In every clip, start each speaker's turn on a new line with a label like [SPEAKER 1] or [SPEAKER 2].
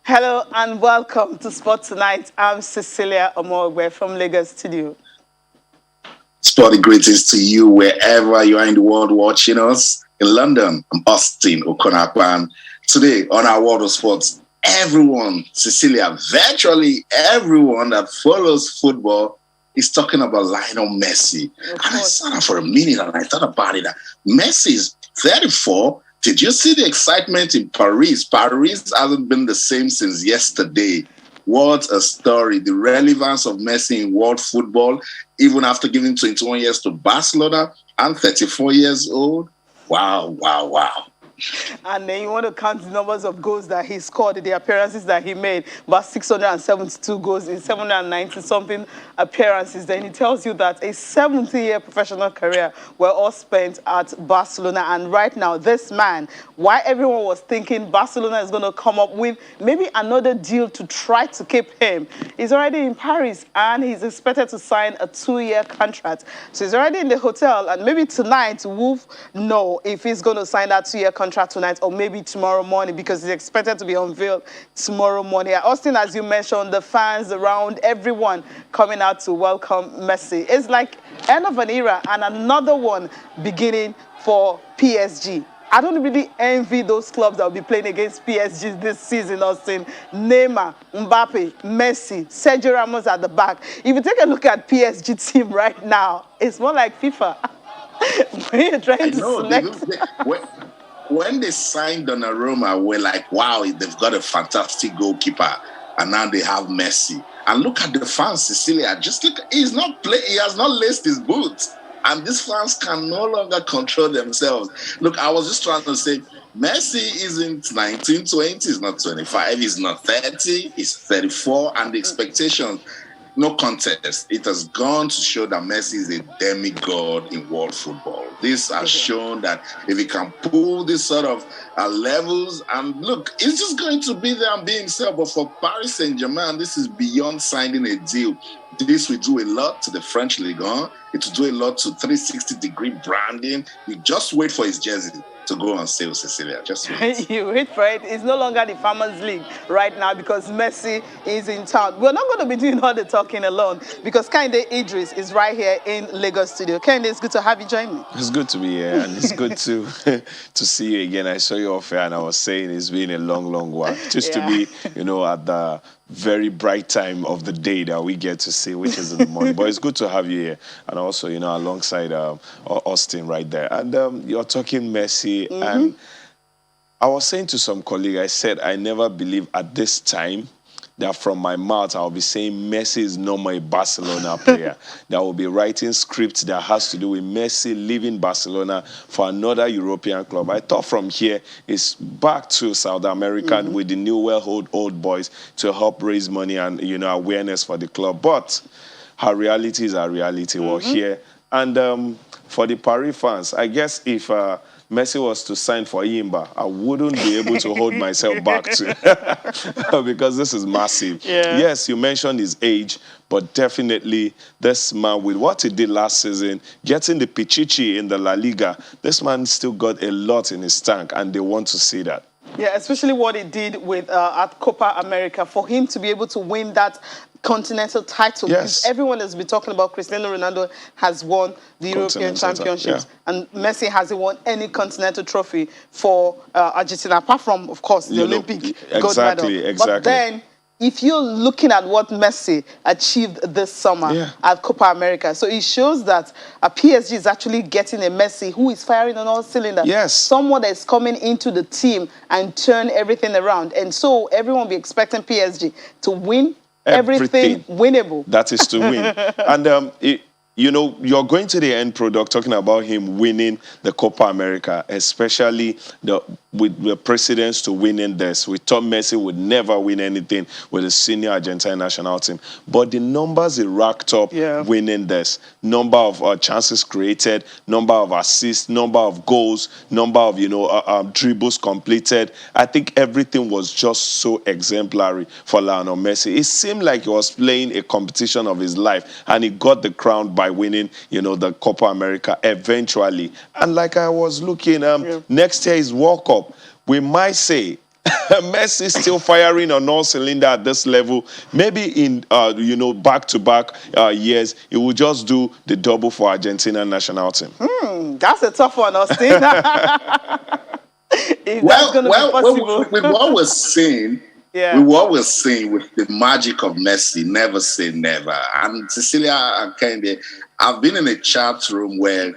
[SPEAKER 1] Hello and welcome to Sport Tonight. I'm Cecilia Omogwe from Lagos Studio.
[SPEAKER 2] Sporty greetings to you wherever you are in the world watching us. In London, I'm Austin Okonakwan. Today on our World of Sports, everyone, Cecilia, virtually everyone that follows football is talking about Lionel Messi. And I sat down for a minute and I thought about it. Messi is 34. Did you see the excitement in Paris? Paris hasn't been the same since yesterday. What a story. The relevance of Messi in world football, even after giving 21 years to Barcelona and 34 years old. Wow, wow, wow.
[SPEAKER 1] And then you want to count the numbers of goals that he scored, the appearances that he made, about 672 goals in 790-something appearances. Then it tells you that a 70-year professional career were all spent at Barcelona. And right now, this man, why everyone was thinking Barcelona is going to come up with maybe another deal to try to keep him, he's already in Paris and he's expected to sign a 2-year contract. So he's already in the hotel, and maybe tonight we'll know if he's going to sign that 2-year contract tonight or maybe tomorrow morning, because it's expected to be unveiled tomorrow morning. Austin, as you mentioned, the fans around, everyone coming out to welcome Messi. It's like end of an era and another one beginning for PSG. I don't really envy those clubs that will be playing against PSG this season, Austin. Neymar, Mbappe, Messi, Sergio Ramos at the back. If you take a look at PSG team right now, it's more like FIFA. When you're trying to select...
[SPEAKER 2] When they signed Donnarumma, we're like, wow, they've got a fantastic goalkeeper. And now they have Messi. And look at the fans, Cecilia. Just look, he has not laced his boots. And these fans can no longer control themselves. Look, I was just trying to say, Messi isn't 19, 20, he's not 25, he's not 30, he's 34. And the expectations, no contest. It has gone to show that Messi is a demigod in world football. This has shown that if he can pull this sort of levels, and look, he's just going to be there and be himself. But for Paris Saint-Germain, this is beyond signing a deal. This will do a lot to the French Ligue 1. It will do a lot to 360-degree branding. You just wait for his jersey to go on sale, Cecilia. Just wait.
[SPEAKER 1] You wait for it. It's no longer the Farmers League right now because Messi is in town. We're not going to be doing all the talking alone because Kende Idris is right here in Lagos Studio. Kende, it's good to have you join me.
[SPEAKER 3] It's good to be here, and it's good to see you again. I saw you off air, and I was saying it's been a long, long while. Just to be, at the very bright time of the day that we get to see, which is in the morning. But it's good to have you here, and also, alongside Austin right there. And you're talking Messi, and I was saying to some colleague, I said, I never believe at this time that from my mouth I'll be saying Messi is no more a Barcelona player. That will be writing scripts that has to do with Messi leaving Barcelona for another European club. I thought from here it's back to South America with the new old boys to help raise money and awareness for the club. But her reality is our reality. We're here. And for the Paris fans, I guess if Messi was to sign for Yimba, I wouldn't be able to hold myself back to because this is massive.
[SPEAKER 1] Yeah.
[SPEAKER 3] Yes, you mentioned his age, but definitely this man, with what he did last season, getting the Pichichi in the La Liga, this man still got a lot in his tank, and they want to see that.
[SPEAKER 1] Yeah, especially what he did with at Copa America, for him to be able to win that continental title.
[SPEAKER 3] Yes.
[SPEAKER 1] Because everyone has been talking about Cristiano Ronaldo has won the European Championships, and Messi hasn't won any continental trophy for Argentina, apart from, of course, the Olympic gold medal.
[SPEAKER 3] Exactly.
[SPEAKER 1] But then, if you're looking at what Messi achieved this summer at Copa America, so it shows that a PSG is actually getting a Messi who is firing on all cylinders.
[SPEAKER 3] Yes.
[SPEAKER 1] Someone that is coming into the team and turn everything around. And so everyone will be expecting PSG to win everything winnable.
[SPEAKER 3] That is to win. And you're going to the end product talking about him winning the Copa America, especially with the precedence to winning this. We thought Messi would never win anything with the senior Argentine national team. But the numbers he racked up winning this, number of chances created, number of assists, number of goals, number of dribbles completed. I think everything was just so exemplary for Lionel Messi. It seemed like he was playing a competition of his life, and he got the crown by winning, the Copa America eventually. And like I was looking, next year is World Cup. We might say Messi still firing on all cylinder at this level. Maybe in back-to-back years, he will just do the double for Argentina national team.
[SPEAKER 1] That's a tough one, Austin. If that's going to be possible.
[SPEAKER 2] With what we're seeing,
[SPEAKER 1] Yeah.
[SPEAKER 2] with what we're seeing with the magic of Messi, never say never. And Cecilia and Kende, I've been in a chat room where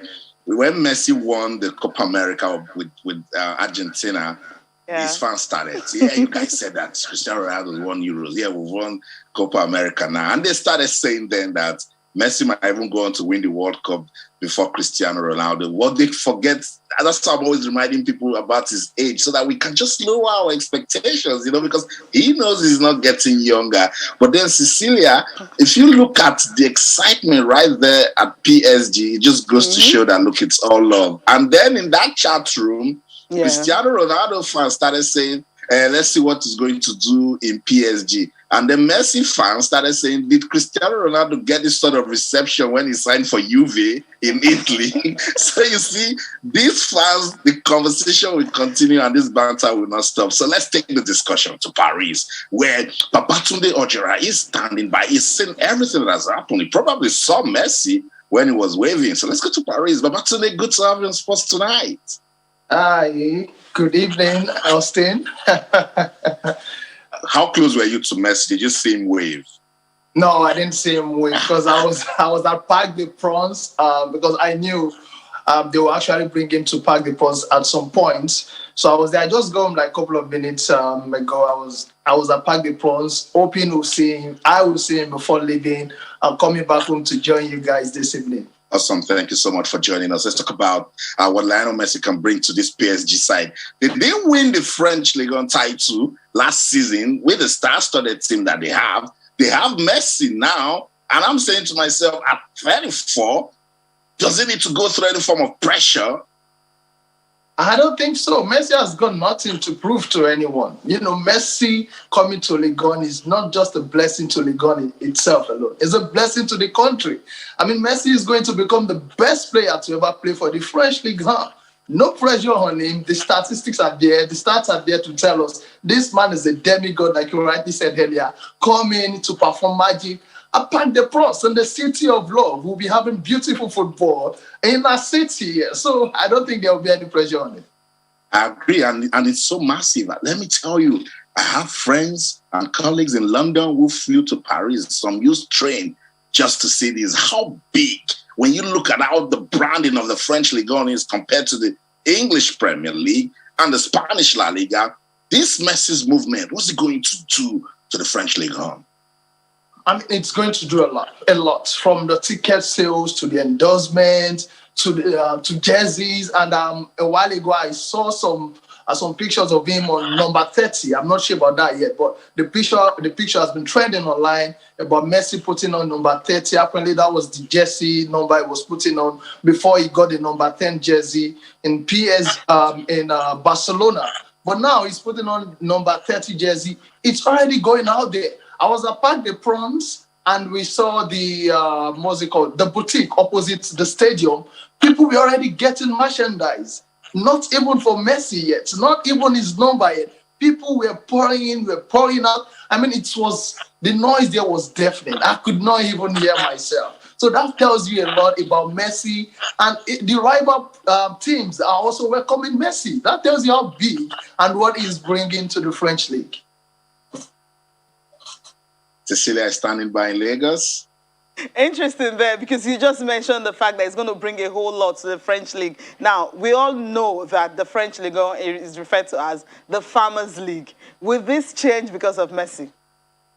[SPEAKER 2] when Messi won the Copa America with Argentina, his fans started. Yeah, you guys said that Cristiano Ronaldo won Euros. Yeah, we won Copa America now. And they started saying then that Messi might even go on to win the World Cup before Cristiano Ronaldo. What they forget, that's why I'm always reminding people about his age so that we can just lower our expectations, because he knows he's not getting younger. But then, Cecilia, if you look at the excitement right there at PSG, it just goes to show that, look, it's all love. And then in that chat room, Cristiano Ronaldo fans started saying, let's see what he's going to do in PSG. And the Messi fans started saying, did Cristiano Ronaldo get this sort of reception when he signed for Juve in Italy? So you see, these fans, the conversation will continue and this banter will not stop. So let's take the discussion to Paris, where Babatunde Ojera is standing by. He's seen everything that has happened. He probably saw Messi when he was waving. So let's go to Paris. Babatunde, good to have you on Sports Tonight.
[SPEAKER 4] Hi, good evening, Austin.
[SPEAKER 2] How close were you to Messi? Did you see him wave?
[SPEAKER 4] No, I didn't see him wave because I was at Parc des Princes because I knew they will actually bring him to Parc des Princes at some point. So I was there. I just got home like a couple of minutes ago. I was at Parc des Princes, hoping to see him. I will see him before leaving. I'm coming back home to join you guys this evening.
[SPEAKER 2] Awesome. Thank you so much for joining us. Let's talk about what Lionel Messi can bring to this PSG side. They didn't win the French Ligue 1 title last season with the star-studded team that they have. They have Messi now, and I'm saying to myself, at 34, does he need to go through any form of pressure?
[SPEAKER 4] I don't think so. Messi has got nothing to prove to anyone. Messi coming to Ligue 1 is not just a blessing to Ligue 1 itself alone. It's a blessing to the country. I mean, Messi is going to become the best player to ever play for the French Ligue 1. No pressure on him. The statistics are there. The stats are there to tell us this man is a demigod, like you rightly said earlier, coming to perform magic. Upon the Prince in the city of love, we'll be having beautiful football in our city. So I don't think there will be any pressure on it.
[SPEAKER 2] I agree, and it's so massive. Let me tell you, I have friends and colleagues in London who flew to Paris. Some used train just to see this. How big, when you look at how the branding of the French Ligue 1 is compared to the English Premier League and the Spanish La Liga, this Messi's movement, what's it going to do to the French Ligue 1?
[SPEAKER 4] I mean, it's going to do a lot from the ticket sales to the endorsements to jerseys. And a while ago, I saw some pictures of him on number 30. I'm not sure about that yet, but the picture has been trending online about Messi putting on number 30. Apparently, that was the jersey number he was putting on before he got the number 10 jersey in Barcelona. But now he's putting on number 30 jersey. It's already going out there. I was at Parc des Princes and we saw the, the boutique opposite the stadium. People were already getting merchandise. Not even for Messi yet, not even his number yet. People were pouring out. I mean, the noise there was deafening. I could not even hear myself. So that tells you a lot about Messi. And the rival teams are also welcoming Messi. That tells you how big and what he's bringing to the French league.
[SPEAKER 2] Cecilia is standing by in Lagos.
[SPEAKER 1] Interesting there, because you just mentioned the fact that it's going to bring a whole lot to the French League. Now, we all know that the French League is referred to as the Farmers' League. Will this change because of Messi?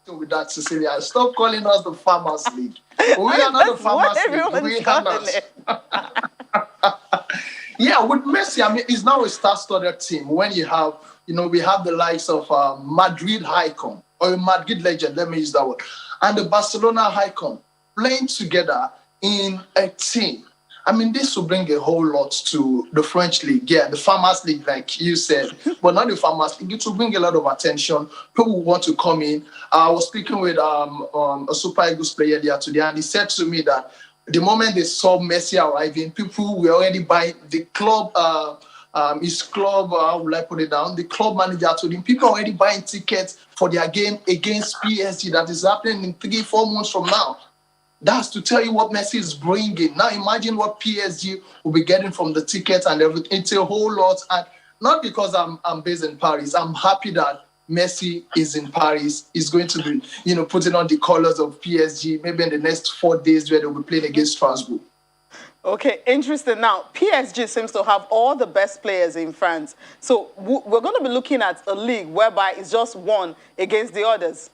[SPEAKER 4] With that, Cecilia, stop calling us the Farmers' League. We are not the Farmers' League. We are not. Yeah, with Messi, I mean, it's now a star-studded team. When you have, we have the likes of Madrid icon, or a Madrid legend, let me use that word, and the Barcelona icon playing together in a team. I mean, this will bring a whole lot to the French league. Yeah, the Farmers' League, like you said, but not the Farmers' League. It will bring a lot of attention. People want to come in. I was speaking with a Super Eagles player earlier today, and he said to me that the moment they saw Messi arriving, people were already buying the club his club, how will I put it down? The club manager told him people are already buying tickets for their game against PSG that is happening in 3-4 months from now. That's to tell you what Messi is bringing. Now imagine what PSG will be getting from the tickets and everything. It's a whole lot. And not because I'm based in Paris. I'm happy that Messi is in Paris. He's going to be, putting on the colors of PSG maybe in the next 4 days where they'll be playing against Strasbourg.
[SPEAKER 1] Okay, interesting. Now, PSG seems to have all the best players in France. So we're going to be looking at a league whereby it's just one against the others.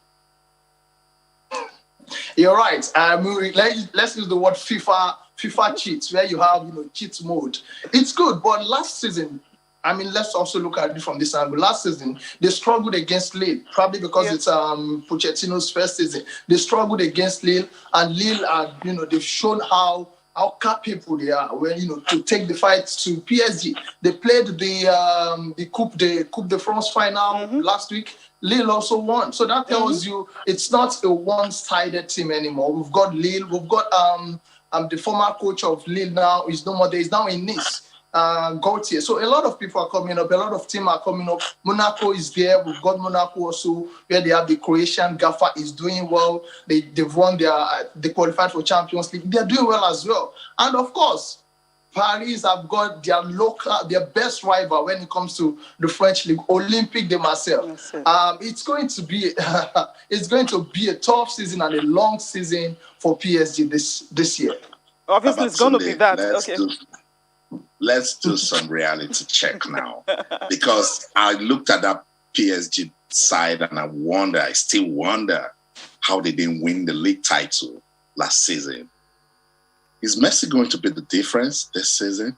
[SPEAKER 4] You're right. Let's use the word FIFA cheats, where you have cheat mode. It's good, but last season, let's also look at it from this angle. Last season, they struggled against Lille, probably because it's Pochettino's first season. They struggled against Lille, and Lille they've shown how capable they are when to take the fight to PSG. They played the Coupe de France final last week. Lille also won. So that tells you it's not a one-sided team anymore. We've got Lille. We've got the former coach of Lille now. He's no more there. He's now in Nice. Gautier. So a lot of people are coming up. A lot of teams are coming up. Monaco is there. We've got Monaco also, where they have the Croatian Gaffa is doing well. They've won they qualified for Champions League. They're doing well as well. And of course, Paris have got their best rival when it comes to the French league, Olympique de Marseille. It's going to be a tough season and a long season for PSG this year.
[SPEAKER 1] Obviously, it's going to be that.
[SPEAKER 2] Let's do some reality check now, because I looked at that PSG side and I still wonder how they didn't win the league title last season. Is Messi going to be the difference this season?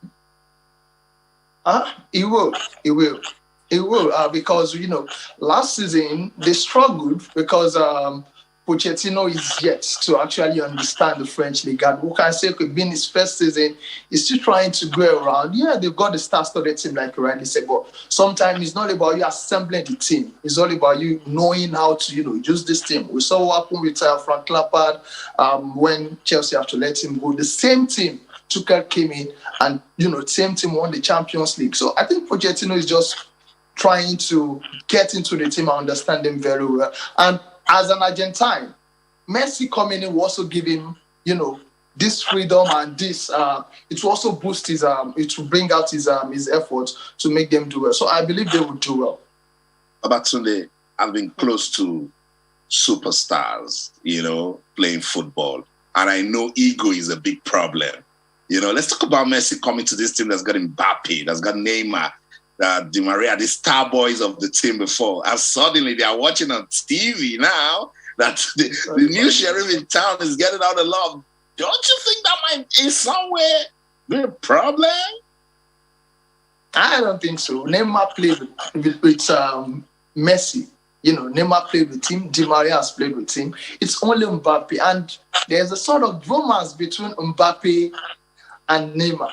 [SPEAKER 4] He will. Because, last season they struggled because Pochettino is yet to actually understand the French league. And who can say could be in his first season, he's still trying to go around. Yeah, they've got the star-studded team, like you rightly said, but sometimes it's not about you assembling the team. It's all about you knowing how to, use this team. We saw what happened with Frank Lampard when Chelsea have to let him go. The same team, Tuchel came in and, same team won the Champions League. So I think Pochettino is just trying to get into the team and understand them very well. And as an Argentine, Messi coming in will also give him, this freedom and this. It will also boost his. It will bring out his efforts to make them do well. So I believe they will do well.
[SPEAKER 2] Abatunde, I've been close to superstars, playing football, and I know ego is a big problem. Let's talk about Messi coming to this team that's got Mbappe, that's got Neymar, Di Maria, the star boys of the team before, and suddenly they are watching on TV now that the new sheriff in town is getting out of love. Don't you think that might in somewhere be a problem?
[SPEAKER 4] I don't think so. Neymar played with Messi. Neymar played with him. Di Maria has played with him. It's only Mbappe, and there's a sort of romance between Mbappe and Neymar.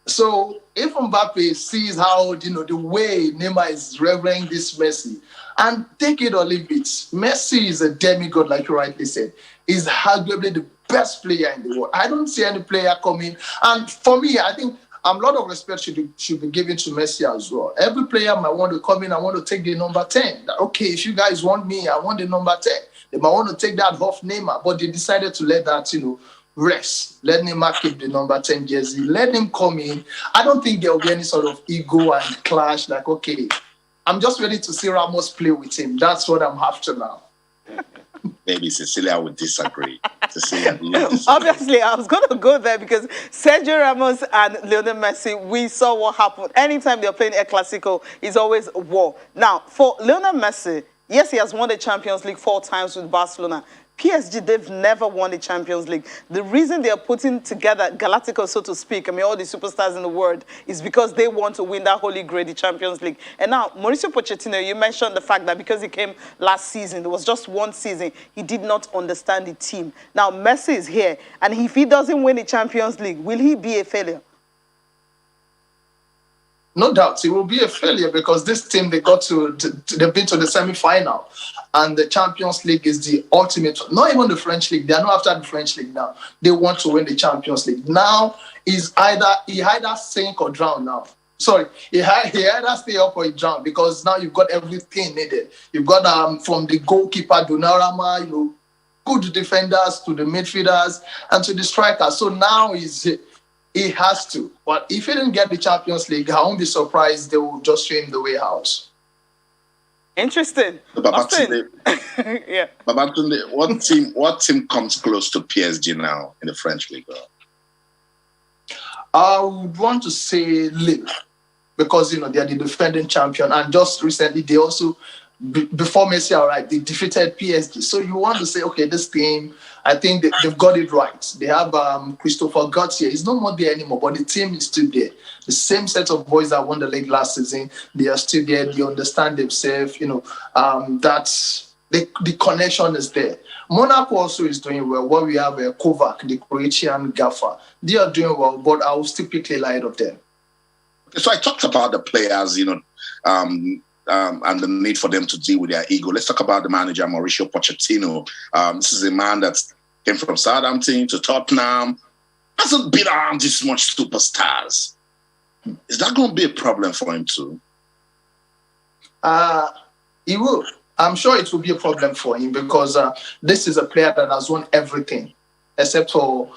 [SPEAKER 4] So if Mbappe sees how, the way Neymar is reveling this Messi, and take it or leave it, Messi is a demigod, like you rightly said. He's arguably the best player in the world. I don't see any player coming. And for me, I think a lot of respect should be given to Messi as well. Every player might want to come in, I want to take the number 10. Okay, if you guys want me, I want the number 10. They might want to take that off Neymar, but they decided to let that, rest. Let Neymar keep the number 10 jersey. Let him come in. I don't think there will be any sort of ego and clash. Like, okay, I'm just ready to see Ramos play with him. That's what I'm after now.
[SPEAKER 2] Maybe Cecilia would disagree.
[SPEAKER 1] Obviously, I was going to go there because Sergio Ramos and Lionel Messi, we saw what happened. Anytime they're playing El Clasico, it's always war. Now, for Lionel Messi, yes, he has won the Champions League 4 times with Barcelona. PSG, they've never won the Champions League. The reason they are putting together Galacticos, so to speak, all the superstars in the world, is because they want to win that holy grail, the Champions League. And now, Mauricio Pochettino, you mentioned the fact that because he came last season, it was just one season, he did not understand the team. Now, Messi is here, and if he doesn't win the Champions League, will he be a failure?
[SPEAKER 4] No doubt, it will be a failure because this team, they've been to the semi-final. And the Champions League is the ultimate, not even the French League. They are not after the French League now. They want to win the Champions League. Now, he either sink or drown now. sorry, he either stay up or he drown, because now you've got everything needed. You've got from the goalkeeper Donnarumma, good defenders to the midfielders and to the strikers. So now he has to. But if he didn't get the Champions League, I won't be surprised they will just show him the way out.
[SPEAKER 1] Interesting.
[SPEAKER 2] Babatunde,
[SPEAKER 1] Yeah.
[SPEAKER 2] Babatunde, what team comes close to PSG now in the French league?
[SPEAKER 4] I would want to say Lille, because they are the defending champion, and just recently they also, before Messi arrived, they defeated PSG. So you want to say, okay, this team, I think they've got it right. They have Christopher Gauthier. He's not more there anymore, but the team is still there. The same set of boys that won the league last season, they are still there. They understand themselves. That's the connection is there. Monaco also is doing well. What we have Kovac, the Croatian gaffer. They are doing well, but I will still pick Lille out of them.
[SPEAKER 2] Okay, so I talked about the players, and the need for them to deal with their ego. Let's talk about the manager, Mauricio Pochettino. This is a man that came from Southampton to Tottenham. Hasn't been around this much superstars. Is that going to be a problem for him too?
[SPEAKER 4] He will. I'm sure it will be a problem for him, because this is a player that has won everything except for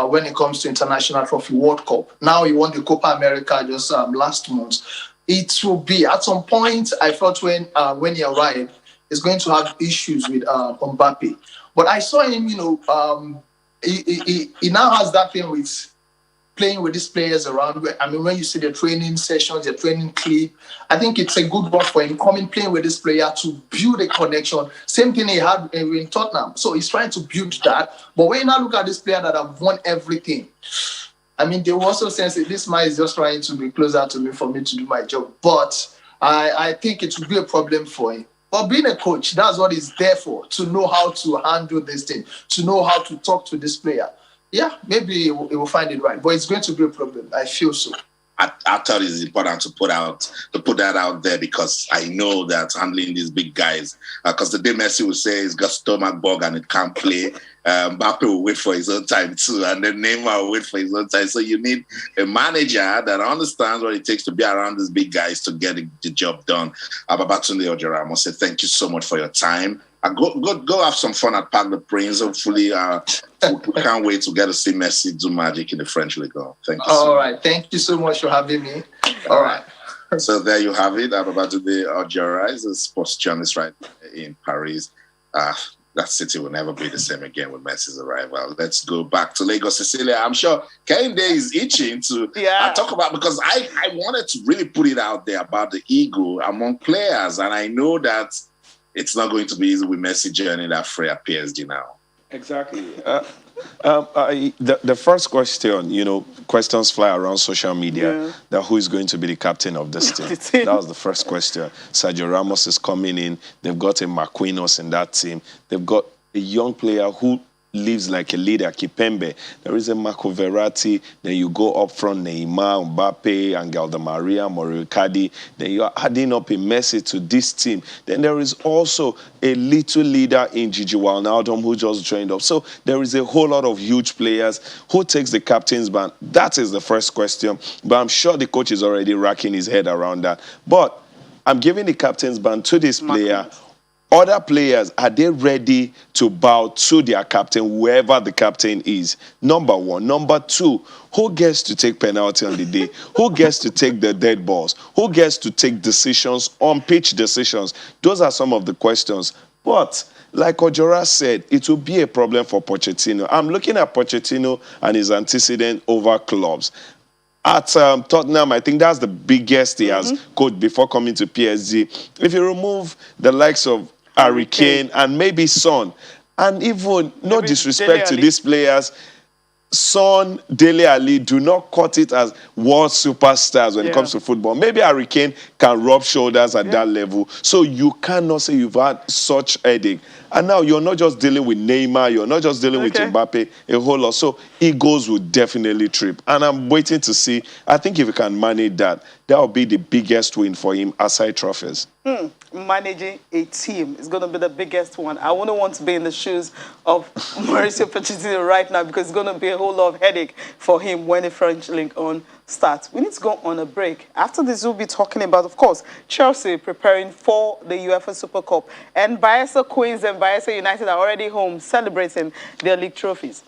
[SPEAKER 4] when it comes to International Trophy World Cup. Now he won the Copa America just last month. It will be, at some point, I thought when he arrived, he's going to have issues with Mbappe. But I saw him, he now has that thing with playing with these players around. I mean, when you see the training sessions, the training clip, I think it's a good one for him, playing with this player to build a connection. Same thing he had in Tottenham. So he's trying to build that. But when you now look at this player that have won everything, I mean, they will also sense that this man is just trying to be closer to me for me to do my job. But I think it will be a problem for him. But being a coach, that's what he's there for, to know how to handle this thing, to know how to talk to this player. Yeah, maybe he will find it right, but it's going to be a problem. I feel so.
[SPEAKER 2] I thought it's important to put that out there, because I know that handling these big guys, because the day Messi will say he's got stomach bug and it can't play, Mbappe will wait for his own time too, and then Neymar will wait for his own time. So you need a manager that understands what it takes to be around these big guys to get the job done. Babatunde Ojora, I must say thank you so much for your time. Go have some fun at Parc des Princes. Hopefully, we can't wait to get to see Messi do magic in the French League. Thank you.
[SPEAKER 4] All right. Thank you so much for having me. All right.
[SPEAKER 2] So there you have it. I'm about to be Ojora, is a sports journalist right in Paris. That city will never be the same again with Messi's arrival. Let's go back to Lagos, Cecilia. I'm sure Kehinde is itching to talk about, because I wanted to really put it out there about the ego among players, and I know that it's not going to be easy with Messi joining that fray at PSG now.
[SPEAKER 3] Exactly. The first question, questions fly around social media, that who is going to be the captain of this team? That was the first question. Sergio Ramos is coming in. They've got a Marquinhos in that team. They've got a young player who lives like a leader, Kipembe. There is a Marco Verratti. Then you go up front, Neymar, Mbappe, Angel Di Maria, Mario Icardi. Then you are adding up a Messi to this team. Then there is also a little leader in Gigi Wijnaldum who just joined up. So there is a whole lot of huge players. Who takes the captain's band? That is the first question. But I'm sure the coach is already racking his head around that. But I'm giving the captain's band to this player. Other players, are they ready to bow to their captain, whoever the captain is? Number one. Number two, who gets to take penalty on the day? Who gets to take the dead balls? Who gets to take decisions, on-pitch decisions? Those are some of the questions. But like Ojora said, it will be a problem for Pochettino. I'm looking at Pochettino and his antecedent over clubs. At Tottenham, I think that's the biggest he has coached before coming to PSG. If you remove the likes of Harry Kane and maybe Son, and even no disrespect to these players, Son, Dele Alli do not cut it as world superstars when it comes to football. Maybe Harry Kane can rub shoulders at that level. So you cannot say you've had such headache. And now you're not just dealing with Neymar, you're not just dealing with Mbappe, a whole lot. So egos will definitely trip. And I'm waiting to see, I think if you can manage that, that will be the biggest win for him aside trophies.
[SPEAKER 1] Managing a team is going to be the biggest one. I wouldn't want to be in the shoes of Mauricio Pochettino right now because it's going to be a whole lot of headache for him when the French League on starts. We need to go on a break. After this, we'll be talking about, of course, Chelsea preparing for the UEFA Super Cup. And Bayelsa Queens and Bayelsa United are already home celebrating their league trophies.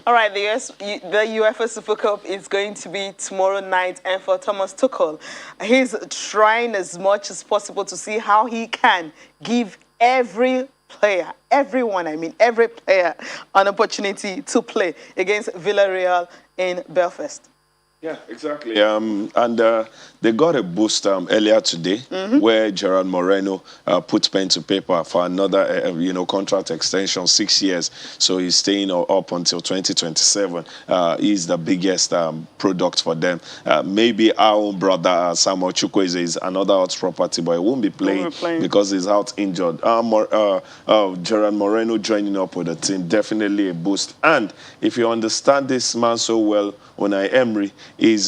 [SPEAKER 1] All right, the UEFA Super Cup is going to be tomorrow night, and for Thomas Tuchel, he's trying as much as possible to see how he can give every player, every player, an opportunity to play against Villarreal in Belfast.
[SPEAKER 3] Yeah, exactly. They got a boost earlier today where Gerard Moreno put pen to paper for another, contract extension, 6 years. So he's staying up until 2027. He's the biggest product for them. Maybe our own brother, Samuel Chukwueze, is another hot property, but he won't be playing because he's out injured. Gerard Moreno joining up with the team, definitely a boost. And if you understand this man so well, Unai Emery is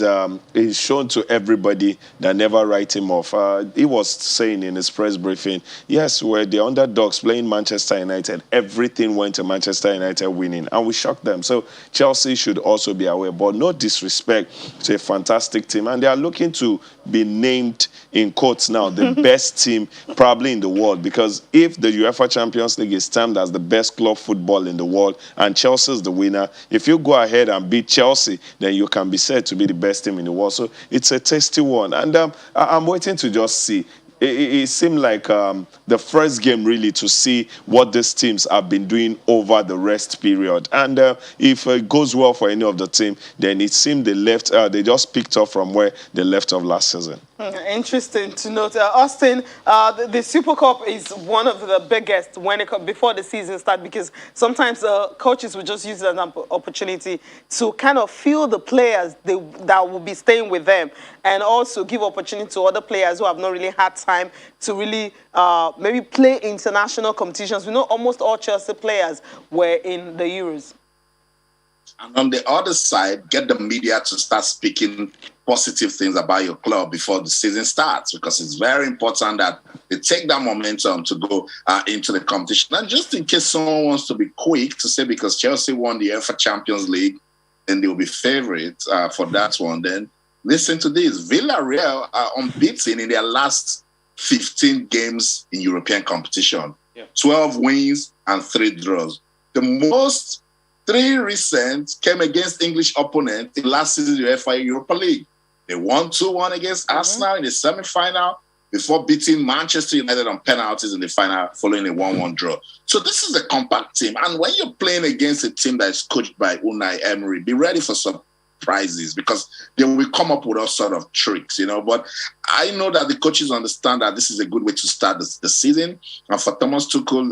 [SPEAKER 3] shown to everybody that never write him off. He was saying in his press briefing, yes, we're the underdogs playing Manchester United. Everything went to Manchester United winning, and we shocked them. So Chelsea should also be aware, but no disrespect to a fantastic team. And they are looking to be named, in quotes now, the best team probably in the world. Because if the UEFA Champions League is termed as the best club football in the world, and Chelsea is the winner, if you go ahead and beat Chelsea, then you can be said to be the best team in the world. So it's a tasty one. And I'm waiting to just see. It seemed like the first game really to see what these teams have been doing over the rest period. And if it goes well for any of the team, then it seemed they just picked up from where they left off last season.
[SPEAKER 1] Interesting to note. Austin, the Super Cup is one of the biggest before the season starts, because sometimes coaches will just use it as an opportunity to kind of feel the players that will be staying with them, and also give opportunity to other players who have not really had time to really maybe play international competitions. We know almost all Chelsea players were in the Euros.
[SPEAKER 2] And on the other side, get the media to start speaking positive things about your club before the season starts, because it's very important that they take that momentum to go into the competition. And just in case someone wants to be quick to say because Chelsea won the UEFA Champions League, then they will be favorites for that one, then listen to this. Villarreal are unbeaten in their last 15 games in European competition. 12 wins and 3 draws. The most 3 recent came against English opponents in last season's UEFA Europa League. They won 2-1 against Arsenal in the semi-final before beating Manchester United on penalties in the final following a 1-1 draw. So this is a compact team. And when you're playing against a team that is coached by Unai Emery, be ready for surprises, because they will come up with all sort of tricks, But I know that the coaches understand that this is a good way to start the season. And for Thomas Tuchel,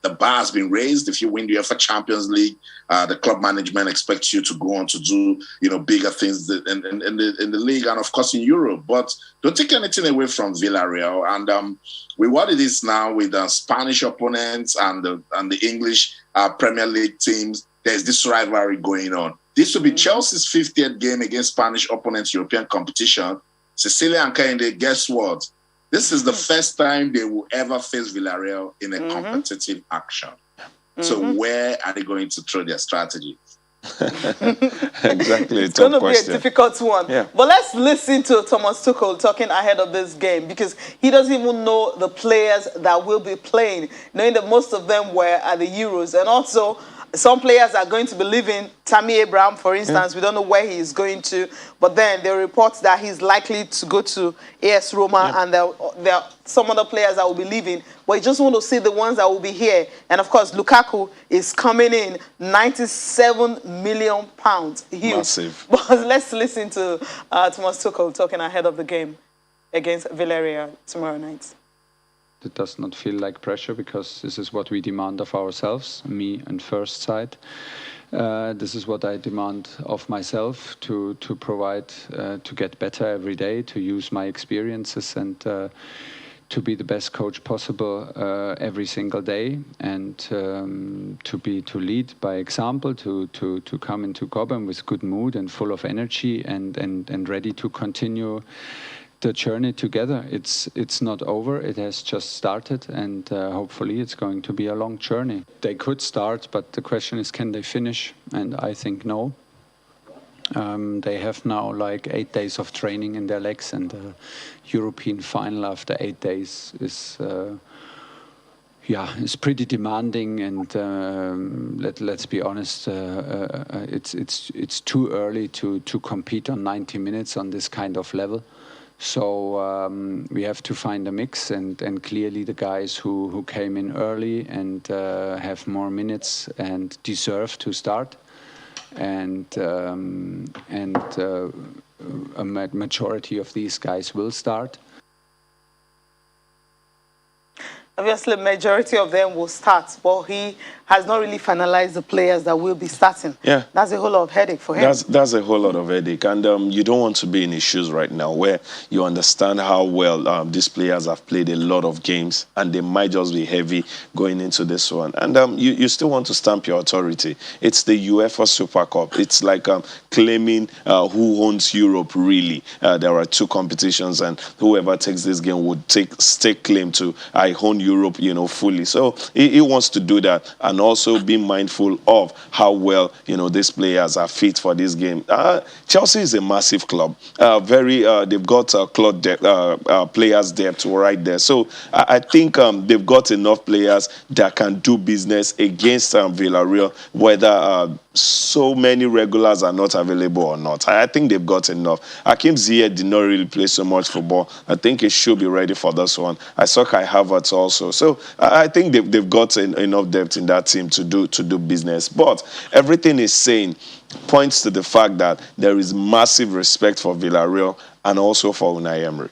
[SPEAKER 2] the bar has been raised. If you win the UEFA Champions League, the club management expects you to go on to do, bigger things in the league and, of course, in Europe. But don't take anything away from Villarreal. And with what it is now with the Spanish opponents and the English Premier League teams, there's this rivalry going on. This will be Chelsea's 50th game against Spanish opponents European competition. Cecilia and Kehinde, guess what? This is the first time they will ever face Villarreal in a competitive action. So where are they going to throw their strategies?
[SPEAKER 3] Exactly.
[SPEAKER 1] It's going to be a difficult one.
[SPEAKER 3] Yeah.
[SPEAKER 1] But let's listen to Thomas Tuchel talking ahead of this game, because he doesn't even know the players that will be playing, knowing that most of them were at the Euros. And also, some players are going to be leaving. Tammy Abraham, for instance, we don't know where he is going to. But then there are reports that he's likely to go to AS Roma, and there are some other players that will be leaving. But you just want to see the ones that will be here. And, of course, Lukaku is coming in, £97 million. Huge.
[SPEAKER 3] Massive.
[SPEAKER 1] But let's listen to Thomas Tuchel talking ahead of the game against Villarreal tomorrow night.
[SPEAKER 5] It does not feel like pressure, because this is what we demand of ourselves, me and first side. This is what I demand of myself, to provide, to get better every day, to use my experiences and to be the best coach possible every single day, and to lead by example, to come into Cobham with good mood and full of energy, and ready to continue the journey together. It's not over. It has just started, and hopefully it's going to be a long journey. They could start, but the question is, can they finish? And I think no. They have now like 8 days of training in their legs, and the European final after 8 days is pretty demanding. And let's be honest, it's too early to compete on 90 minutes on this kind of level. So we have to find a mix, and clearly the guys who came in early and have more minutes and deserve to start. And a majority of these guys will start.
[SPEAKER 1] Obviously, majority of them will start, but he has not really finalized the players that will be starting.
[SPEAKER 3] Yeah.
[SPEAKER 1] That's a whole lot of headache for him.
[SPEAKER 3] That's a whole lot of headache. And you don't want to be in his shoes right now, where you understand how well these players have played a lot of games, and they might just be heavy going into this one. And you still want to stamp your authority. It's the UEFA Super Cup. It's like claiming who owns Europe, really. There are two competitions, and whoever takes this game would stake claim to, I own Europe, fully. So he wants to do that, and also be mindful of how well, these players are fit for this game. Chelsea is a massive club. They've got players depth right there. So I think they've got enough players that can do business against Villarreal, whether so many regulars are not available or not. I think they've got enough. Hakim Ziyech did not really play so much football. I think he should be ready for this one. I saw Kai Havertz also. So I think they've got enough depth in that team to do business. But everything is saying points to the fact that there is massive respect for Villarreal and also for Unai Emery.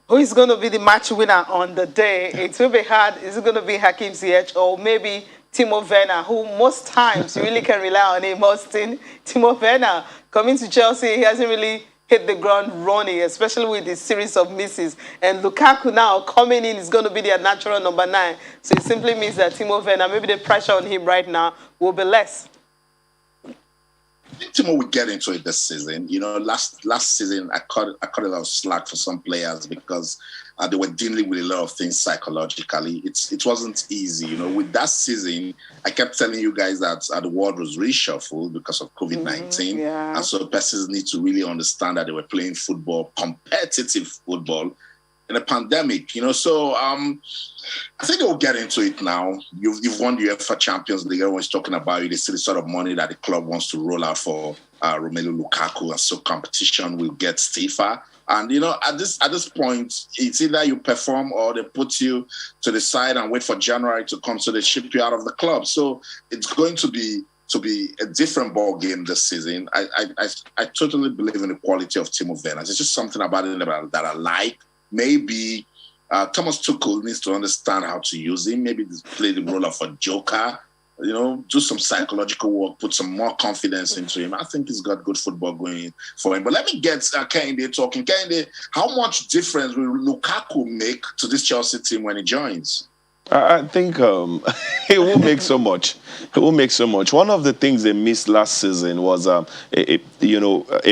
[SPEAKER 1] Who is going to be the match winner on the day? It will be hard. Is it going to be Hakim Ziyech or maybe Timo Werner, who most times you really can rely on him? Austin, Timo Werner coming to Chelsea, he hasn't really hit the ground running, especially with this series of misses. And Lukaku now coming in is going to be their natural number 9. So it simply means that Timo Werner, maybe the pressure on him right now will be less.
[SPEAKER 2] Timo will get into it this season. Last season I caught a lot of slack for some players because they were dealing with a lot of things psychologically. It wasn't easy. With that season, I kept telling you guys that the world was reshuffled because of COVID-19.
[SPEAKER 1] Yeah.
[SPEAKER 2] And so persons need to really understand that they were playing football, competitive football, in a pandemic. So I think they'll get into it now. You've won the UEFA Champions League. Everyone's talking about it. They see the sort of money that the club wants to roll out for Romelu Lukaku, and so competition will get stiffer. And at this point, it's either you perform or they put you to the side and wait for January to come, so they ship you out of the club. So it's going to be a different ball game this season. I totally believe in the quality of Timo Werner. It's just something about it that I like. Maybe Thomas Tuchel needs to understand how to use him. Maybe play the role of a joker. Do some psychological work, put some more confidence into him. I think he's got good football going for him. But let me get Kehinde talking. Kehinde, how much difference will Lukaku make to this Chelsea team when he joins?
[SPEAKER 3] I think it will make so much. It will make so much. One of the things they missed last season was a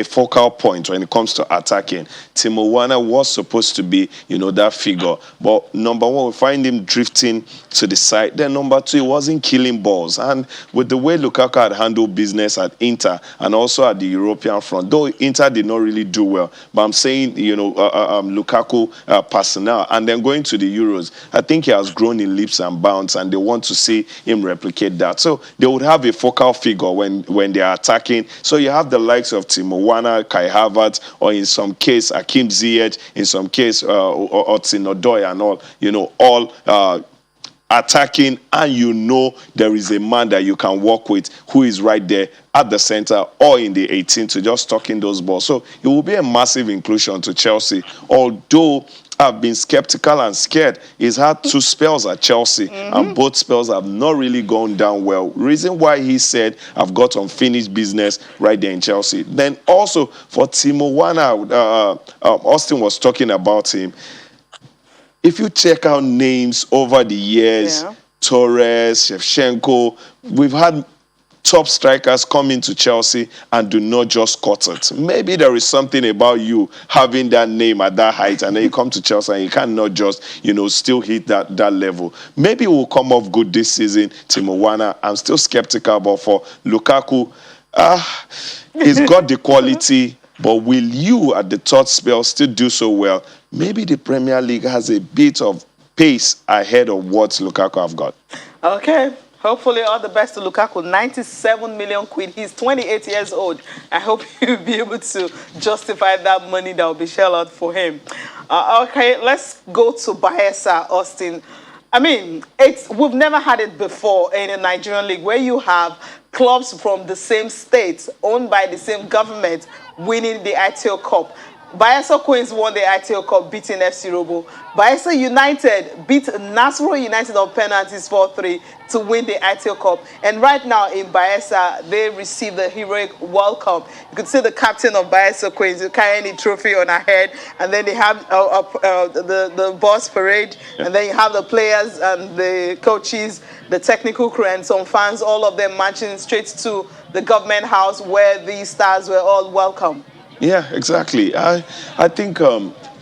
[SPEAKER 3] focal point when it comes to attacking. Timo Werner was supposed to be, that figure. But number one, we find him drifting to the side. Then number two, he wasn't killing balls. And with the way Lukaku had handled business at Inter and also at the European front, though Inter did not really do well, but I'm saying, Lukaku personnel, and then going to the Euros, I think he has grown in leaps and bounds, and they want to see him replicate that. So they would have a focal figure when they are attacking. So you have the likes of Timo Werner, Kai Havertz, or in some case Hakim Ziyech, in some case Hudson-Odoi and all, attacking, and there is a man that you can work with who is right there at the center or in the 18 to just tuck in those balls. So it will be a massive inclusion to Chelsea, although I've been skeptical and scared. He's had 2 spells at Chelsea, and both spells have not really gone down well. Reason why he said, I've got unfinished business right there in Chelsea. Then also for Timo Werner, Austin was talking about him. if you check out names over the years,
[SPEAKER 1] Yeah.
[SPEAKER 3] Torres, Shevchenko, we've had top strikers come into Chelsea and do not just cut it. Maybe there is something about you having that name at that height, and then you come to Chelsea and you cannot just, still hit that level. Maybe it will come off good this season, Timo Werner. I'm still skeptical, but for Lukaku, he's got the quality, but will you at the third spell still do so well? Maybe the Premier League has a bit of pace ahead of what Lukaku have got.
[SPEAKER 1] Okay. Hopefully, all the best to Lukaku. 97 million quid. He's 28 years old. I hope he'll be able to justify that money that will be shelled out for him. Okay, let's go to Bayelsa, Austin. I mean, we've never had it before in a Nigerian league where you have clubs from the same state, owned by the same government, winning the ITO Cup. Bayelsa Queens won the ITO Cup, beating FC Robo. Bayelsa United beat Nasro United on penalties 4-3 to win the ITO Cup. And right now in Bayelsa, they received the heroic welcome. You could see the captain of Bayelsa Queens carrying the trophy on her head, and then they have the boss parade, and then you have the players and the coaches, the technical crew, and some fans, all of them marching straight to the government house where these stars were all welcome.
[SPEAKER 3] Yeah, exactly. I think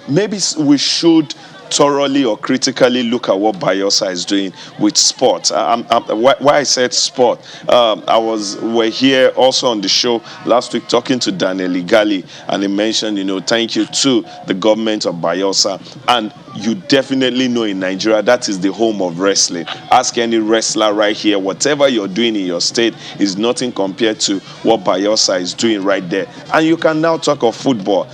[SPEAKER 3] maybe we should thoroughly or critically look at what Bayelsa is doing with sport. Why I said sport, we're here also on the show last week talking to Daniel Igali, and he mentioned, thank you to the government of Bayelsa. And you definitely know in Nigeria that is the home of wrestling. Ask any wrestler right here, whatever you're doing in your state is nothing compared to what Bayelsa is doing right there. And you can now talk of football.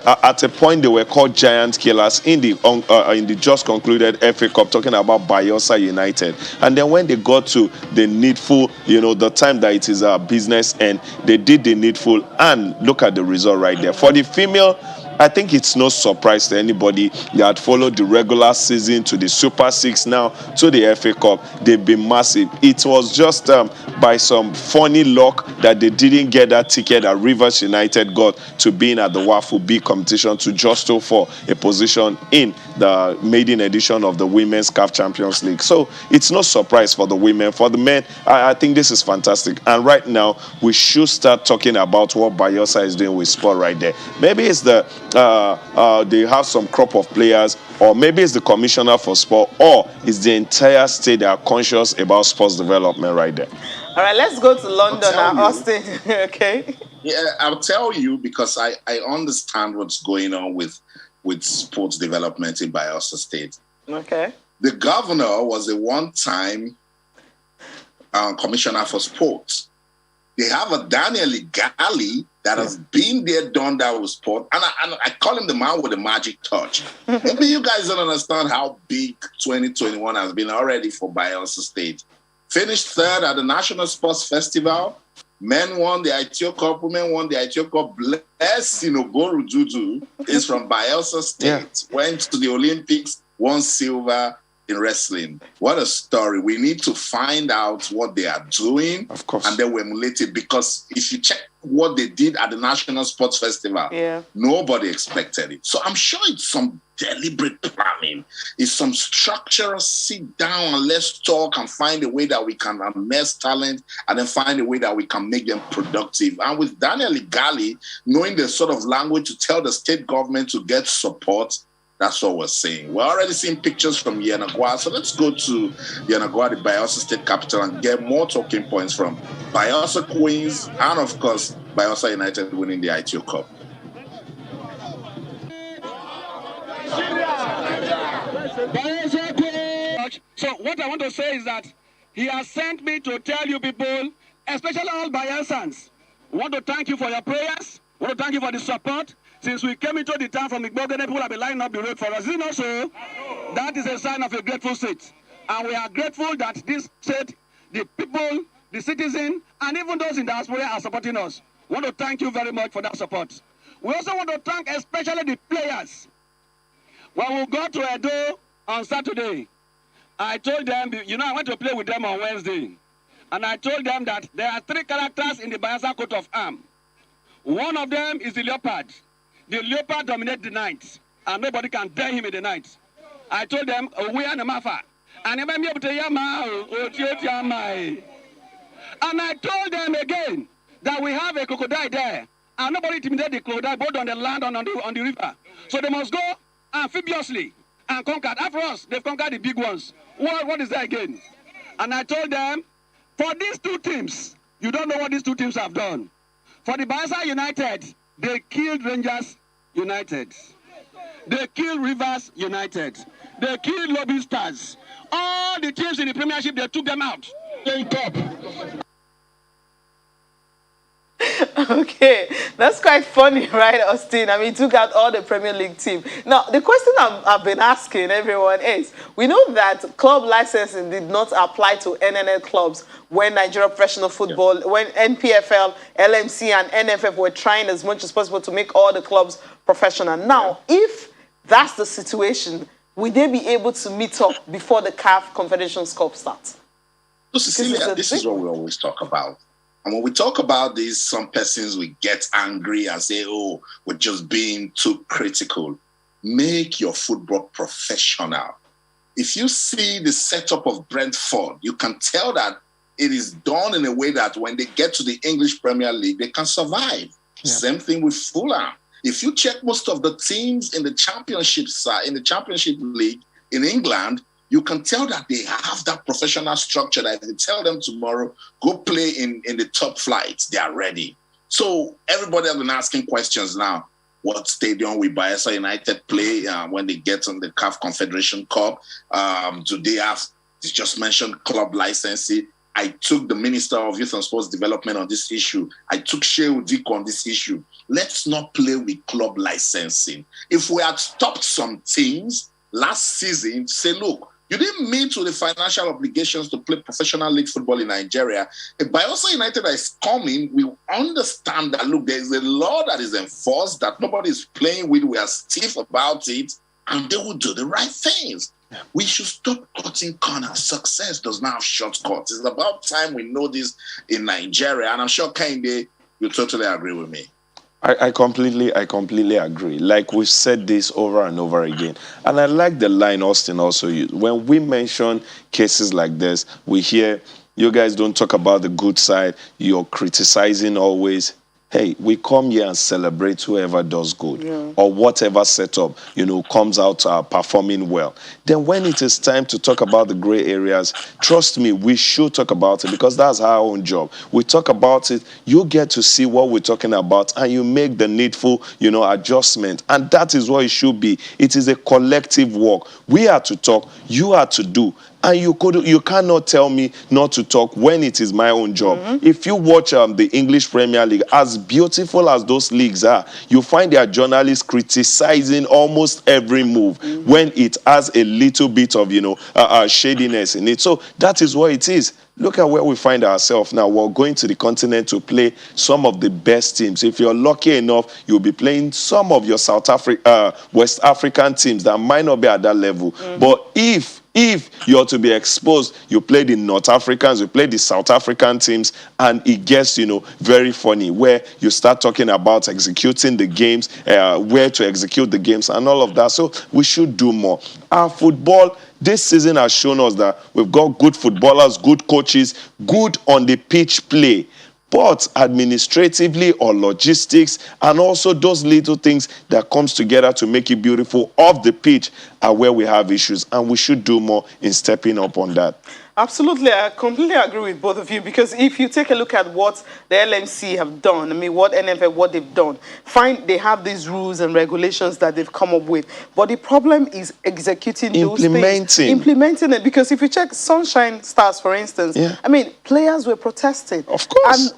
[SPEAKER 3] At a point, they were called giant killers in the just concluded FA Cup, talking about Bayelsa United. And then when they got to the needful, the time that it is a business, and they did the needful, and look at the result right there. For the female, I think it's no surprise to anybody that followed the regular season to the Super 6 now to the FA Cup. They've been massive. It was just by some funny luck that they didn't get that ticket that Rivers United got to being at the WAFU B competition to jostle for a position in the maiden edition of the Women's CAF Champions League. So it's no surprise for the women. For the men, I think this is fantastic. And right now, we should start talking about what Bayelsa is doing with sport right there. Maybe it's they have some crop of players, or maybe it's the commissioner for sport, or it's the entire state that are conscious about sports development right there.
[SPEAKER 1] All right, let's go to London now, Austin. Okay.
[SPEAKER 2] Yeah, I'll tell you, because I understand what's going on with sports development in Bayelsa State.
[SPEAKER 1] Okay.
[SPEAKER 2] The governor was a one-time commissioner for sports. They have a Daniel Igali that has been there, done that with sport. And I call him the man with the magic touch. Maybe you guys don't understand how big 2021 has been already for Bayelsa State. Finished third at the National Sports Festival. Men won the ITO Cup, women won the ITO Cup. Bless Goru Juju is from Bayelsa State. Yeah. Went to the Olympics, won silver in wrestling. What a story. We need to find out what they are doing,
[SPEAKER 3] of course, and
[SPEAKER 2] then we emulate it, because if you check what they did at the National Sports Festival, nobody expected it. So I'm sure it's some deliberate planning. It's some structural sit down and let's talk and find a way that we can amass talent, and then find a way that we can make them productive. And with Daniel Igali knowing the sort of language to tell the state government to get support, that's what we're saying. We're already seeing pictures from Yenagoa. So let's go to Yenagoa, the Bayelsa State capital, and get more talking points from Bayelsa Queens and, of course, Bayelsa United winning the ITO Cup.
[SPEAKER 6] So what I want to say is that he has sent me to tell you people, especially all Bayelsans, we want to thank you for your prayers. We want to thank you for the support. Since we came into the town from Igbogene, people have been lining up the road for us. Is it not so? That is a sign of a grateful state. And we are grateful that this state, the people, the citizens, and even those in diaspora are supporting us. We want to thank you very much for that support. We also want to thank especially the players. When we got to Edo on Saturday, I told them, I went to play with them on Wednesday. And I told them that there are 3 characters in the Bayelsa coat of arms. One of them is the leopard. The leopard dominates the night, and nobody can dare him in the night. I told them, we are the Mafa. And I told them again that we have a crocodile there. And nobody intimidated the crocodile, both on the land and on the river. So they must go amphibiously and conquer. After us, they've conquered the big ones. What is that again? And I told them, for these two teams, you don't know what these two teams have done. For the Bayelsa United, they killed Rangers United. They killed Rivers United. They killed Lobby Stars. All the teams in the Premiership, they took them out. They top.
[SPEAKER 1] Okay, that's quite funny, right, Austin? I mean, he took out all the Premier League team. Now, the question I've been asking everyone is, we know that club licensing did not apply to NNL clubs when Nigeria Professional Football, when NPFL, LMC, and NFF were trying as much as possible to make all the clubs professional. Now, if that's the situation, will they be able to meet up before the CAF Confederation Cup starts?
[SPEAKER 2] So, Cecilia, this is what we always talk about. And when we talk about this, some persons will get angry and say, oh, we're just being too critical. Make your football professional. If you see the setup of Brentford, you can tell that it is done in a way that when they get to the English Premier League, they can survive. Yeah. Same thing with Fulham. If you check most of the teams in the Championship League in England, you can tell that they have that professional structure that if you tell them tomorrow, go play in the top flights, they are ready. So everybody has been asking questions now. What stadium will Bayelsa United play when they get on the CAF Confederation Cup? Do they have, you just mentioned club licensing. I took the Minister of Youth and Sports Development on this issue. I took Shehu Diko on this issue. Let's not play with club licensing. If we had stopped some teams last season, say, look, you didn't meet with the financial obligations to play professional league football in Nigeria. If Bayelsa United is coming, we understand that, look, there's a law that is enforced that nobody is playing with. We are stiff about it, and they will do the right things. Yeah. We should stop cutting corners. Success does not have shortcuts. It's about time we know this in Nigeria, and I'm sure, Kehinde, you totally agree with me.
[SPEAKER 3] I completely agree. Like we've said this over and over again. And I like the line Austin also used. When we mention cases like this, we hear, you guys don't talk about the good side. You're criticizing always. Hey, we come here and celebrate whoever does good or whatever setup, comes out performing well. Then when it is time to talk about the gray areas, trust me, we should talk about it because that's our own job. We talk about it, you get to see what we're talking about and you make the needful, adjustment. And that is what it should be. It is a collective work. We are to talk, you are to do. And you cannot tell me not to talk when it is my own job. Mm-hmm. If you watch the English Premier League, as beautiful as those leagues are, you find their journalists criticizing almost every move when it has a little bit of, shadiness in it. So that is what it is. Look at where we find ourselves now. We're going to the continent to play some of the best teams. If you're lucky enough, you'll be playing some of your West African teams that might not be at that level. Mm-hmm. But if you're to be exposed, you play the North Africans, you play the South African teams, and it gets, very funny, where you start talking about executing the games, where to execute the games, and all of that. So we should do more. Our football this season has shown us that we've got good footballers, good coaches, good on the pitch play. But administratively or logistics and also those little things that comes together to make it beautiful off the pitch are where we have issues, and we should do more in stepping up on that.
[SPEAKER 1] Absolutely, I completely agree with both of you, because if you take a look at what the LMC have done, I mean, what NFF, what they've done, fine, they have these rules and regulations that they've come up with, but the problem is executing those things. Implementing it, because if you check Sunshine Stars, for instance, I mean, players were protesting.
[SPEAKER 3] Of course.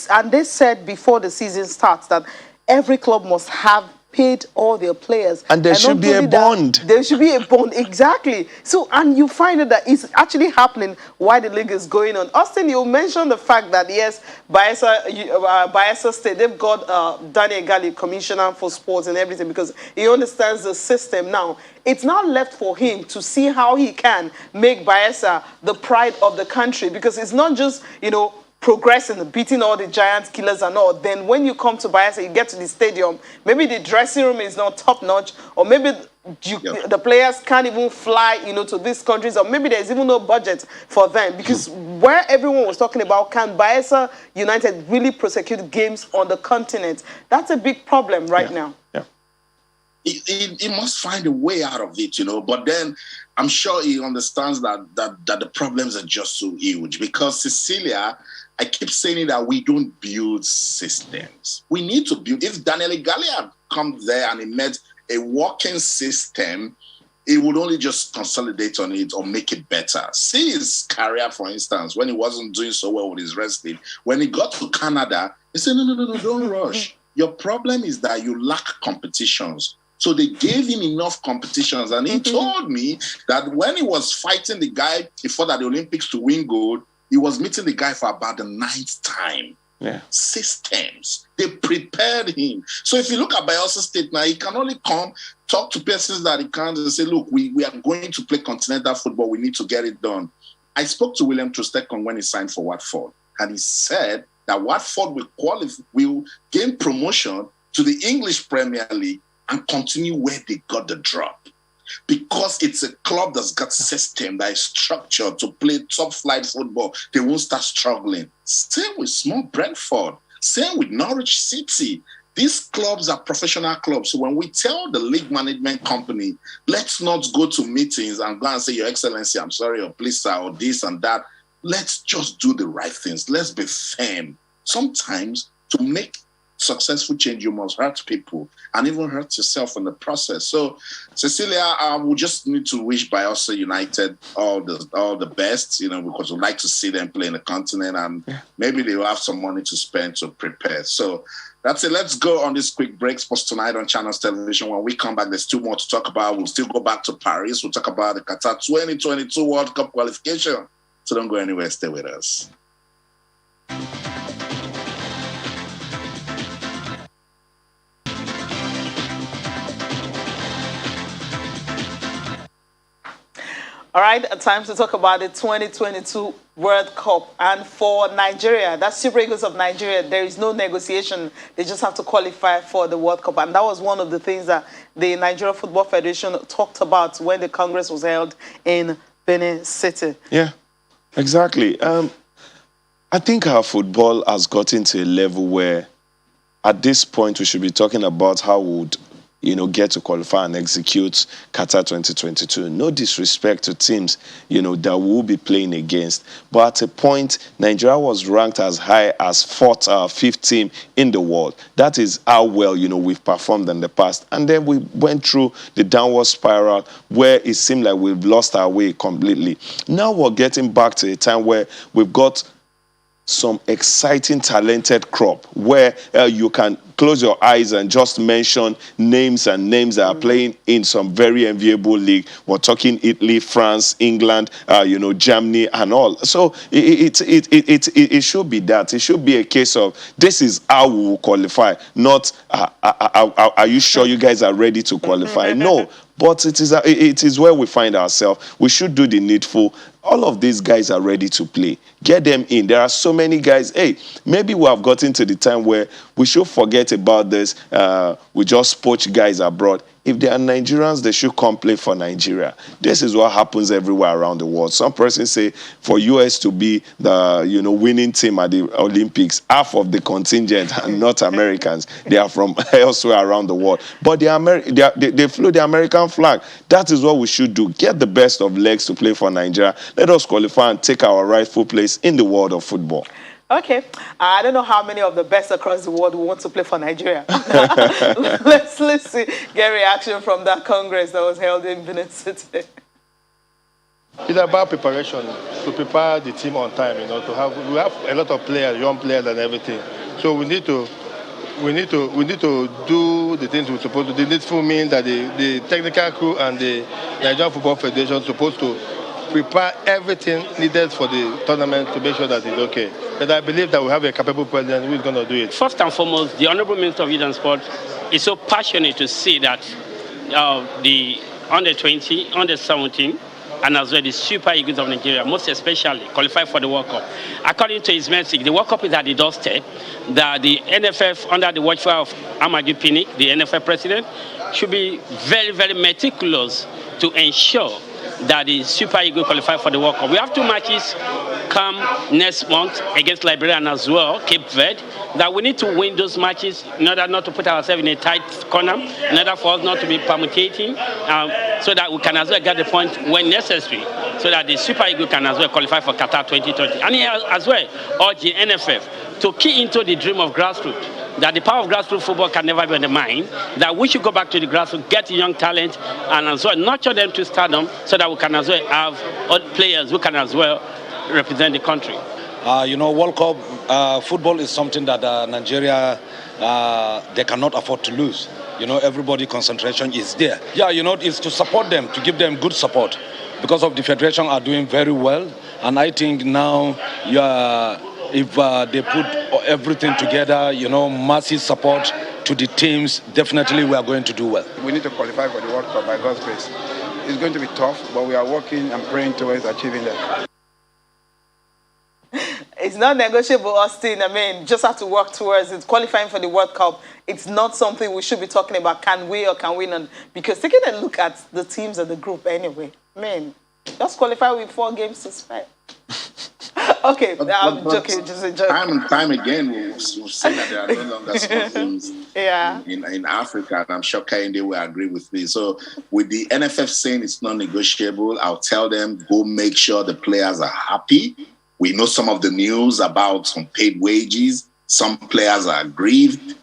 [SPEAKER 1] And they said before the season starts that every club must have paid all their players.
[SPEAKER 3] And there should be a bond.
[SPEAKER 1] There should be a bond, exactly. So, and you find that it's actually happening while the league is going on. Austin, you mentioned the fact that, yes, Bayelsa State, they've got Daniel Gali, Commissioner for Sports and everything, because he understands the system. Now, it's not left for him to see how he can make Bayelsa the pride of the country, because it's not just, progressing, beating all the giant killers and all, then when you come to Bayelsa, you get to the stadium, maybe the dressing room is not top notch, or maybe the players can't even fly, to these countries, or maybe there's even no budget for them. Because where everyone was talking about, can Bayelsa United really prosecute games on the continent? That's a big problem right now.
[SPEAKER 3] Yeah.
[SPEAKER 2] He must find a way out of it, But then I'm sure he understands that the problems are just so huge. Because Cecilia, I keep saying that we don't build systems. We need to build. If Daniel Igali had come there and he met a working system, he would only just consolidate on it or make it better. See his career, for instance, when he wasn't doing so well with his wrestling. When he got to Canada, he said, no, don't rush. Your problem is that you lack competitions. So they gave him enough competitions. And he told me that when he was fighting the guy before the Olympics to win gold, he was meeting the guy for about the 9th time.
[SPEAKER 3] Yeah.
[SPEAKER 2] Systems. They prepared him. So if you look at Bayelsa State now, he can only come, talk to persons that he can't, and say, look, we are going to play continental football. We need to get it done. I spoke to William Trostekon when he signed for Watford, and he said that Watford will gain promotion to the English Premier League and continue where they got the drop. Because it's a club that's got system, that is structured to play top flight football, they won't start struggling. Same with small Brentford. Same with Norwich City. These clubs are professional clubs. So when we tell the league management company, let's not go to meetings and go and say, Your Excellency, I'm sorry, or please, sir, or this and that. Let's just do the right things. Let's be firm. Sometimes to make successful change, you must hurt people and even hurt yourself in the process. So, Cecilia, we just need to wish Bayelsa United all the best, because we'd like to see them play in the continent, and maybe they will have some money to spend to prepare. So that's it. Let's go on this quick break. Sports Tonight on Channels Television. When we come back, there's still more to talk about. We'll still go back to Paris. We'll talk about the Qatar 2022 World Cup qualification. So don't go anywhere. Stay with us.
[SPEAKER 1] All right, time to talk about the 2022 World Cup. And for Nigeria, that's Super Eagles of Nigeria, there is no negotiation. They just have to qualify for the World Cup. And that was one of the things that the Nigeria Football Federation talked about when the Congress was held in Benin City.
[SPEAKER 3] Yeah, exactly. I think our football has gotten to a level where at this point we should be talking about how would get to qualify and execute Qatar 2022. No disrespect to teams, that we'll be playing against. But at a point, Nigeria was ranked as high as 4th or 5th team in the world. That is how well, we've performed in the past. And then we went through the downward spiral where it seemed like we've lost our way completely. Now we're getting back to a time where we've got some exciting, talented crop where you can close your eyes and just mention names and names that are playing in some very enviable league. We're talking Italy, France, England, Germany and all. So it should be that. It should be a case of this is how we will qualify, not are you sure you guys are ready to qualify? No. But it is where we find ourselves. We should do the needful. All of these guys are ready to play. Get them in. There are so many guys. Hey, maybe we have gotten to the time where we should forget about this. We just poach guys abroad. If they are Nigerians, they should come play for Nigeria. This is what happens everywhere around the world. Some persons say for US to be the winning team at the Olympics, half of the contingent are not Americans. They are from elsewhere around the world. But they flew the American flag. That is what we should do. Get the best of legs to play for Nigeria. Let us qualify and take our rightful place in the world of football.
[SPEAKER 1] Okay. I don't know how many of the best across the world want to play for Nigeria. Let's see, get reaction from that Congress that was held in Benin City.
[SPEAKER 7] It's about preparation, to prepare the team on time, we have a lot of players, young players and everything. So we need to do the things we're supposed to do. The needful means that the technical crew and the Nigerian Football Federation are supposed to prepare everything needed for the tournament to make sure that it's okay. But I believe that we have a capable president who is going to do it.
[SPEAKER 8] First and foremost, the Honorable Minister of Youth and Sport is so passionate to see that the under 20, under 17 and as well the Super Eagles of Nigeria, most especially, qualify for the World Cup. According to his message, the World Cup is at the doorstep, that the NFF, under the watchful of Amaju Pinnick, the NFF president, should be very, very meticulous to ensure that the Super Eagles qualify for the World Cup. We have 2 matches come next month against Liberia and as well Cape Verde, that we need to win those matches in order not to put ourselves in a tight corner, in order for us not to be permutating, so that we can as well get the point when necessary, so that the Super Eagles can as well qualify for Qatar 2020. And he as well urged the NFF to key into the dream of grassroots, that the power of grassroots football can never be undermined, that we should go back to the grassroots, get young talent, and as well nurture them to stardom, so that we can as well have players who can as well represent the country.
[SPEAKER 9] World Cup football is something that Nigeria, they cannot afford to lose. Everybody concentration is there. Yeah, it's to support them, to give them good support, because of the federation are doing very well. And I think now, if they put everything together, massive support to the teams, definitely we are going to do well.
[SPEAKER 10] We need to qualify for the World Cup by God's grace. It's going to be tough, but we are working and praying towards achieving that.
[SPEAKER 1] It's not negotiable, Austin. I mean, just have to work towards it. Qualifying for the World Cup, it's not something we should be talking about. Can we or can we not? Because taking a look at the teams of the group anyway, I mean, just qualify with 4 games to spare. Okay, I'm joking, just a joke.
[SPEAKER 2] Time and time again, we've seen that there are no longer small teams in Africa, and I'm sure Kehinde will agree with me. So with the NFF saying it's not negotiable, I'll tell them, go make sure the players are happy. We know some of the news about unpaid wages. Some players are aggrieved.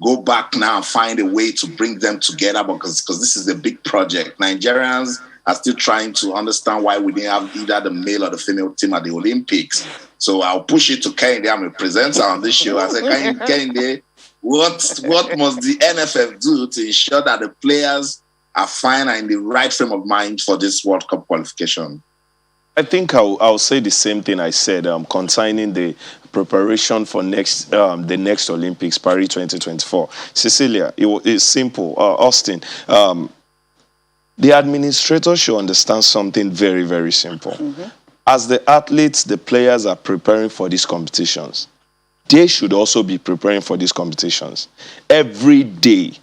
[SPEAKER 2] Go back now and find a way to bring them together, because this is a big project. Nigerians are still trying to understand why we didn't have either the male or the female team at the Olympics. So I'll push it to Kehinde. I'm a presenter on this show. I say, Kehinde, what must the NFF do to ensure that the players are fine and in the right frame of mind for this World Cup qualification?
[SPEAKER 3] I think I'll say the same thing I said concerning the preparation for the next Olympics, Paris 2024. Cecilia, it's simple. Austin, the administrator should understand something very, very simple. Mm-hmm. As the athletes, the players are preparing for these competitions, they should also be preparing for these competitions. Every day,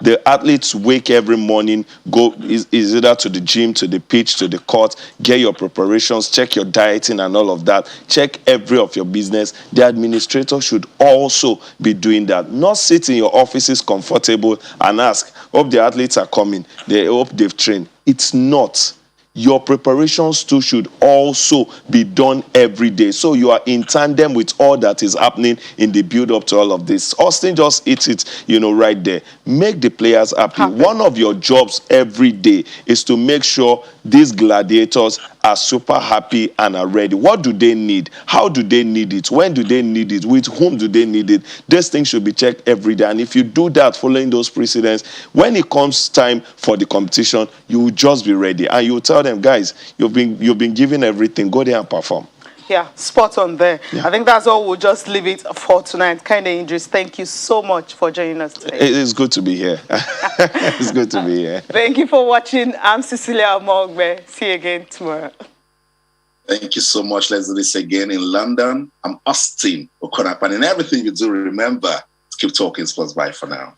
[SPEAKER 3] the athletes wake every morning, go is either to the gym, to the pitch, to the court, get your preparations, check your dieting and all of that, check every of your business. The administrator should also be doing that. Not sit in your offices comfortable and ask, hope the athletes are coming, they hope they've trained. It's not. Your preparations too should also be done every day. So you are in tandem with all that is happening in the build-up to all of this. Austin just hits it, right there. Make the players happy. One of your jobs every day is to make sure these gladiators are super happy and are ready. What do they need? How do they need it? When do they need it? With whom do they need it? These things should be checked every day. And if you do that, following those precedents, when it comes time for the competition, you will just be ready. And you will tell them, guys, you've been given everything. Go there and perform.
[SPEAKER 1] Yeah, spot on there. Yeah. I think that's all. We'll just leave it for tonight. Kehinde Idris, thank you so much for joining us today.
[SPEAKER 3] It is good to be here. It's good to be here.
[SPEAKER 1] Thank you for watching. I'm Cecilia Omogbe. See you again tomorrow.
[SPEAKER 2] Thank you so much. Let's do this again in London. I'm Austin Okonapan. And everything you do, remember, keep talking sports. Bye for now.